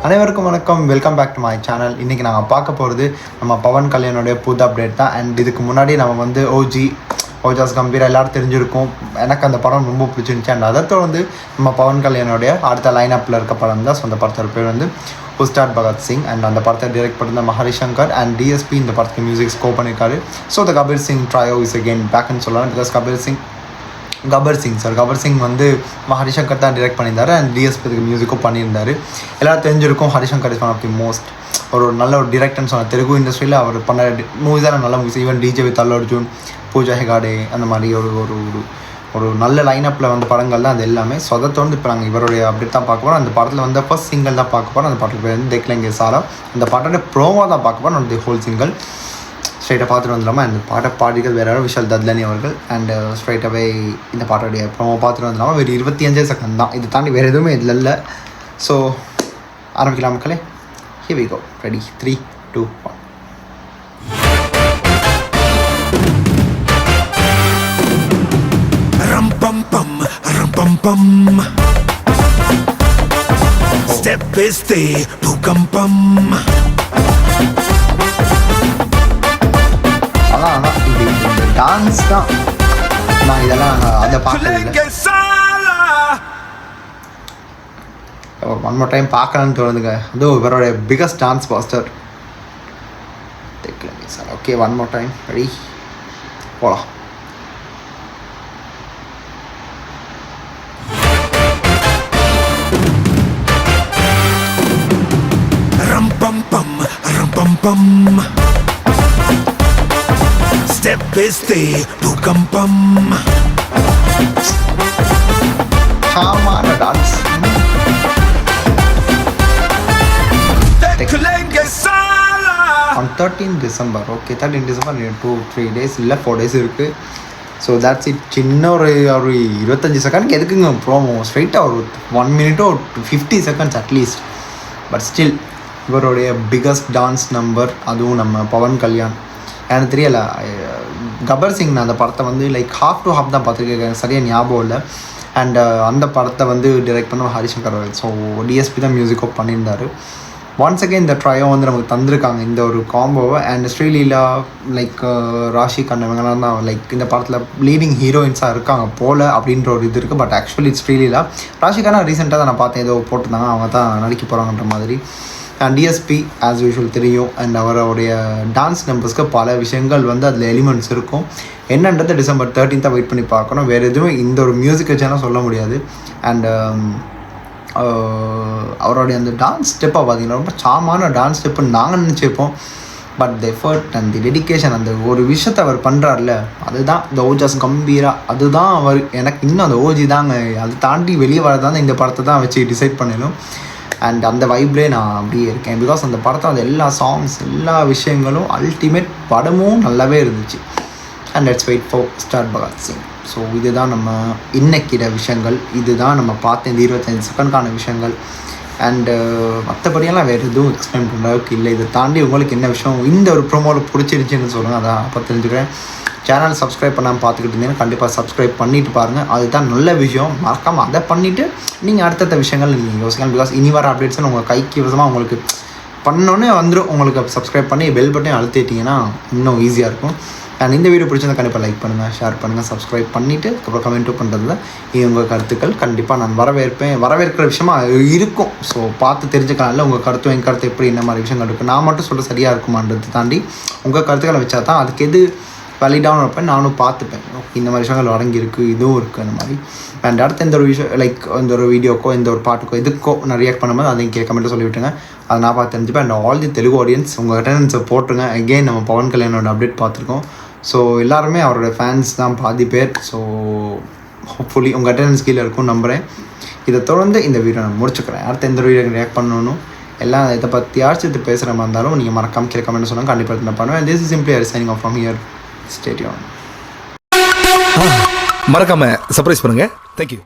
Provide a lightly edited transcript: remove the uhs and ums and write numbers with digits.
அனைவருக்கும் வணக்கம், welcome back to my channel. இன்றைக்கி நாங்கள் பார்க்க போகிறது நம்ம பவன் கல்யாணோடைய புது அப்டேட் தான். அண்ட் இதுக்கு முன்னாடி நம்ம வந்து ஓஜாஸ் கம்பீரா எல்லோரும் தெரிஞ்சிருக்கும். எனக்கு அந்த படம் ரொம்ப பிடிச்சிருந்துச்சு. அண்ட் அதை தொடர்ந்து நம்ம பவன் கல்யாணோடைய அடுத்த லைனப்பில் இருக்க படம் தான். ஸோ அந்த படத்தோட பேர் வந்து உஸ்தாத் பகத் சிங். அண்ட் அந்த படத்தை டைரக்ட் பண்ணியிருந்த ஹரிசங்கர் அண்ட் டிஎஸ்பி இந்த படத்துக்கு மியூசிக் ஸ்கோர் பண்ணியிருக்காரு. So the Kabir Singh trio is again பேக்னு சொல்லலாம். பிகாஸ் கபர் சிங் வந்து ஹரிசங்கர் தான் டிரெக்ட் பண்ணியிருந்தார். அண்ட் டிஎஸ்பிக்கு மியூசிக்கும் பண்ணியிருந்தார். எல்லோரும் தெரிஞ்சிருக்கும் Harishankar is one of the most ஒரு நல்ல ஒரு டிரெக்டர்னு சொன்ன தெலுங்கு இண்டஸ்ட்ரியில் அவர் பண்ண மூவிஸ் தான் நல்ல மூவிஸ். ஈவன் டிஜே வித் அல்லு அர்ஜுன், பூஜா ஹெகாடே, அந்த மாதிரி ஒரு நல்ல லைனப்பில் வந்து படங்கள் தான் அது எல்லாமே. ஸோ அதை தொடர்ந்து இப்போ நாங்கள் இவருடைய அப்டேட் தான் பார்க்க போகிறோம். அந்த படத்தில் வந்து ஃபர்ஸ்ட் சிங்கிள் தான் பார்க்க போகிறோம். அந்த பாட்டுக்கு பேர் வந்து தேக்லேங்கே சாரா. அந்த பாட்டோட ப்ரோமோ தான் பார்க்க போகிறோம். அந்த ஹோல் சிங்கிள் ஸ்ட்ரைட்டாக பார்த்துட்டு வந்துடலாமா. அந்த பாட்டை பாடிகள் வேறு யாரும் விஷால் தத்லானி அவர்கள். அண்ட் ஸ்ட்ரைட்டாகவே இந்த பாட்டோடைய ப்ரோமோ பார்த்துட்டு வந்துடலாமா. வெறும் 25 செகண்ட் தான், இது தாண்டி வேறு எதுவுமே இதில் இல்லை. ஸோ ஆரம்பிக்கலாம் மக்களே. Here we go. Ready, 3, 2, 1. Ram pam pam, ram pam pam. Step is the pukam pam. ஆனால் இது இந்த டான்ஸ் தான் நான் இதெல்லாம் அதை பார்க்கல. ஒன் மோர் டைம் பார்க்கலான்னு தோணுதுங்க. அதுவும் இவருடைய பிகஸ்ட் டான்ஸ் மாஸ்டர் தேக்லேங்கே sir. Okay, one more time. Ready, போகலாம். Ram pam pam, ram pam pam. Step is the pukam pam. சாமான dance. Dekhlenge sala. On 13 December. Okay, 13 December 2-3 days இல்லை 4 days இருக்குது. So that's it. சின்ன ஒரு 25 செகண்ட்க்கு எதுக்குங்க promo? ஸ்ட்ரைட்டாக ஒரு 1 minute or 50 seconds at least. But still இவருடைய பிகஸ்ட் டான்ஸ் நம்பர், அதுவும் நம்ம பவன் கல்யாண். எனக்கு தெரியலை, கபர் சிங் நான் அந்த படத்தை வந்து லைக் ஹாஃப் டு ஹாஃப் தான் பார்த்துருக்கேன், எனக்கு சரியாக ஞாபகம் இல்லை. அண்ட் அந்த படத்தை வந்து டிரெக்ட் பண்ண ஹரிசங்கர். ஸோ டிஎஸ்பி தான் மியூசிக்கோ பண்ணியிருந்தார். ஒன்ஸ் அகேன் இந்த ட்ரையோ வந்து நமக்கு தந்திருக்காங்க இந்த ஒரு காம்போவை. அண்ட் ஸ்ரீலீலா, லைக் ராஷி கண்ணா, இவங்கெல்லாம் தான் லைக் இந்த படத்தில் லீடிங் ஹீரோயின்ஸாக இருக்காங்க போல் அப்படின்ற ஒரு இது இருக்குது. பட் ஆக்சுவலி ஸ்ரீலீலா, ராஷி கண்ணா ரீசெண்டாக தான் நான் பார்த்தேன், ஏதோ போட்டிருந்தாங்க, அவங்க தான் நடிக்க போகிறாங்கன்ற மாதிரி. அண்ட் டிஎஸ்பி ஆஸ் யூஷுவல் தெரியும். அண்ட் அவருடைய டான்ஸ் நம்பர்ஸ்க்கு பல விஷயங்கள் வந்து அதில் எலிமெண்ட்ஸ் இருக்கும். என்னன்றது டிசம்பர் 13 வெயிட் பண்ணி பார்க்கணும். வேறு எதுவும் இந்த ஒரு மியூசிக் வச்சாலும் சொல்ல முடியாது. அண்ட் அவருடைய அந்த டான்ஸ் ஸ்டெப்பை பார்த்தீங்கன்னா ரொம்ப சாமான டான்ஸ் ஸ்டெப்புன்னு நாங்கள் நினச்சிப்போம். But the effort and the dedication, அந்த ஒரு விஷயத்தை அவர் பண்ணுறாருல, அதுதான் இந்த ஓஜாஸ் கம்பீரா. அதுதான் அவர் எனக்கு இன்னும் அந்த ஓஜி தாங்க. அதை தாண்டி வெளியே வரதான் இந்த படத்தை தான் வச்சு டிசைட் பண்ணிடணும். அண்ட் அந்த வைப்லேயே நான் அப்படியே இருக்கேன். பிகாஸ் அந்த படத்தில் அந்த எல்லா சாங்ஸ், எல்லா விஷயங்களும் அல்டிமேட். படமும் நல்லாவே இருந்துச்சு. And let's wait for Ustaad Bhagat Singh. So இதுதான் நம்ம இன்னைக்கிற விஷயங்கள். இதுதான் நம்ம பார்த்த இந்த 25 செகண்ட்கான விஷயங்கள். அண்டு மற்றபடியெல்லாம் வேறு எதுவும் எக்ஸ்பிளைன் பண்ணுற அளவுக்கு இல்லை. இதை தாண்டி உங்களுக்கு என்ன விஷயம் இந்த ஒரு ப்ரோமோவில் பிடிச்சிருந்துச்சின்னு சொல்லுங்கள், அதான் அப்போ தெரிஞ்சுக்கிறேன். சேனல் சப்ஸ்கிரைப் பண்ணாமல் பார்த்துக்கிட்டு இருந்தீங்கன்னா கண்டிப்பாக சப்ஸ்கிரைப் பண்ணிவிட்டு பாருங்கள். அதுதான் நல்ல விஷயம். மறக்காமல் அதை பண்ணிவிட்டு நீங்கள் அடுத்தடுத்த விஷயங்கள் நீங்கள் யோசிக்கலாம். பிகாஸ் இனி வர அப்டேட்ஸ் உங்கள் கைக்கு விதமாக உங்களுக்கு பண்ணோன்னே வந்துடும். உங்களுக்கு சப்ஸ்கிரைப் பண்ணி பெல் பட்டன் அழுத்திட்டிங்கன்னா இன்னும் ஈஸியாக இருக்கும். அண்ட் இந்த வீடியோ பிடிச்சிருந்தா கண்டிப்பாக லைக் பண்ணுங்கள், ஷேர் பண்ணுங்கள், சப்ஸ்கிரைப் பண்ணிவிட்டு அப்புறம் கமெண்ட்டும் பண்ணுறதுல உங்கள் கருத்துக்கள் கண்டிப்பாக நான் வரவேற்கிற விஷயமா இருக்கும். ஸோ பார்த்து தெரிஞ்சுக்கலாம்ல உங்கள் கருத்து, என் கருத்து எப்படி, என்ன மாதிரி விஷயங்கள் இருக்குது. நான் மட்டும் சொல்ல சரியாக இருக்குமான்றதை தாண்டி உங்கள் கருத்துக்களை வச்சா தான் அதுக்கு எது வேலிடாகவும் இருப்பேன், நானும் பார்த்துப்பேன். இந்த மாதிரி விஷயங்கள் அடங்கியிருக்கு, இதுவும் இருக்குது அந்த மாதிரி. அண்ட் அடுத்த இந்த ஒரு விஷயம் லைக் இந்த ஒரு வீடியோக்கோ இந்த ஒரு பாட்டுக்கோ எதுக்கோ நான் ரியாக்ட் பண்ணும்போது அதையும் கமெண்ட்டை சொல்லிவிட்டுங்க. அதை நான் பார்த்து தெரிஞ்சுப்பேன். And all the Telugu audience உங்கள் அட்டெண்டன்ஸை போட்டுருங்க. அகெயின் நம்ம பவன் கல்யாணோட அப்டேட் பார்த்துருக்கோம். ஸோ எல்லாருமே அவரோட ஃபேன்ஸ் தான் பாதி பேர். ஸோ ஹோப்ஃபுல்லி உங்கள் அட்டெண்டன்ஸ் கீழே இருக்கும் நம்புகிறேன். இதை தொடர்ந்து இந்த வீடியோ நான் முடிச்சுக்கிறேன். அடுத்த இந்த வீடியோ ரியாக்ட் பண்ணணும், எல்லாம் இதை பற்றி யாராச்சும் பேசுகிற மாதிரி இருந்தாலும் நீங்கள் மறக்காமல் கீழே கமெண்ட் சொன்னால் கண்டிப்பாக நான் பண்ணுவேன். This is simply signing off from here. Stay tuned. மறக்காம சர்ப்ரைஸ் பண்ணுங்க. தேங்க்யூ.